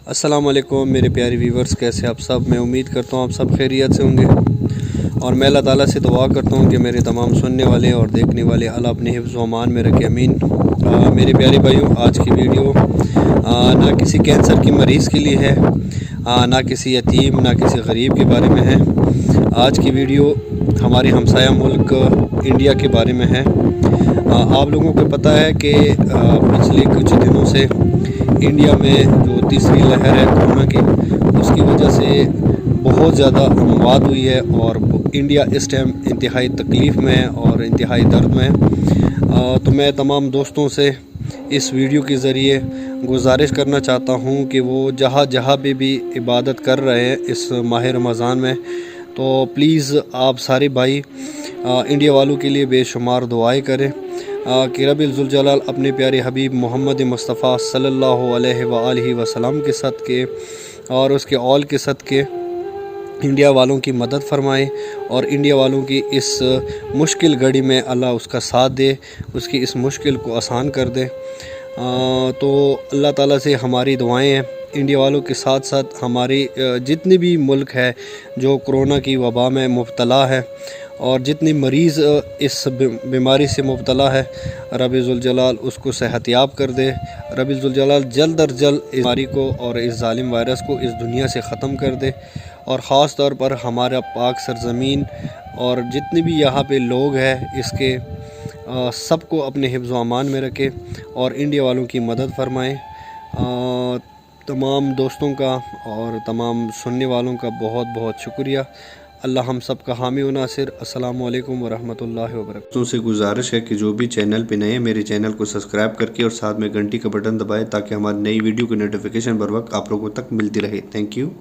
अस्सलाम वालेकुम मेरे प्यारे व्यूवर्स, कैसे आप सब। मैं उम्मीद करता हूँ आप सब खैरियत से होंगे और मैं अल्लाह ताला से दुआ करता हूँ कि मेरे तमाम सुनने वाले और देखने वाले अल्लाह अपने हिफ्ज़ व अमान में रखे, अमीन। मेरे प्यारे भाइयों, आज की वीडियो ना किसी कैंसर की मरीज़ के लिए है, ना किसी यतीम ना किसी गरीब के बारे में है। आज की वीडियो हमारे हमसाया मुल्क इंडिया के बारे में है। आप लोगों को पता है कि पिछले कुछ दिनों से इंडिया में जो तीसरी लहर है कोरोना की, उसकी वजह से बहुत ज़्यादा अमवात हुई है और इंडिया इस टाइम इंतहाई तकलीफ़ में है और इंतहाई दर्द में है। तो मैं तमाम दोस्तों से इस वीडियो के ज़रिए गुजारिश करना चाहता हूँ कि वो जहाँ जहाँ पे भी इबादत कर रहे हैं इस माह रमज़ान में, तो प्लीज़ आप सारे भाई इंडिया वालों के लिए बेशुमार दुआएं करें कि रब्बुल ज़ुल जलाल अपने प्यारे हबीब मोहम्मद मुस्तफ़ा सल्लल्लाहु अलैहि वसल्लम के सदक़े और उसके औल के सदक़े इंडिया वालों की मदद फ़रमाए और इंडिया वालों की इस मुश्किल घड़ी में अल्लाह उसका साथ दे, उसकी इस मुश्किल को आसान कर दे। तो अल्लाह ताला से हमारी दुआएं हैं इंडिया वालों के साथ साथ हमारी जितनी भी मुल्क है जो कोरोना की वबा में मुब्तला है और जितनी मरीज़ इस बीमारी से मुब्तला है, रब्बुल ज़ुल जलाल उसको सेहतयाब कर दे। रब्बुल ज़ुल जलाल जल्द अज जल्द इस बीमारी को और इस जालिम वायरस को इस दुनिया से ख़त्म कर दे और ख़ास तौर पर हमारा पाक सरज़मीन और जितने भी यहाँ पे लोग हैं इसके सबको अपने हिफ्ज़ व अमान में रखे और इंडिया वालों की मदद फ़रमाएँ। तमाम दोस्तों का और तमाम सुनने वालों का बहुत बहुत शुक्रिया। अल्लाह हम सब का हामी व नासिर। अस्सलामु अलैकुम व रहमतुल्लाहि व बरकातहू। दोस्तों से गुजारिश है कि जो भी चैनल पे नए हैं मेरे चैनल को सब्सक्राइब करके और साथ में घंटी का बटन दबाएं ताकि हमारी नई वीडियो की नोटिफिकेशन बर वक्त आप लोगों तक मिलती रहे। Thank you.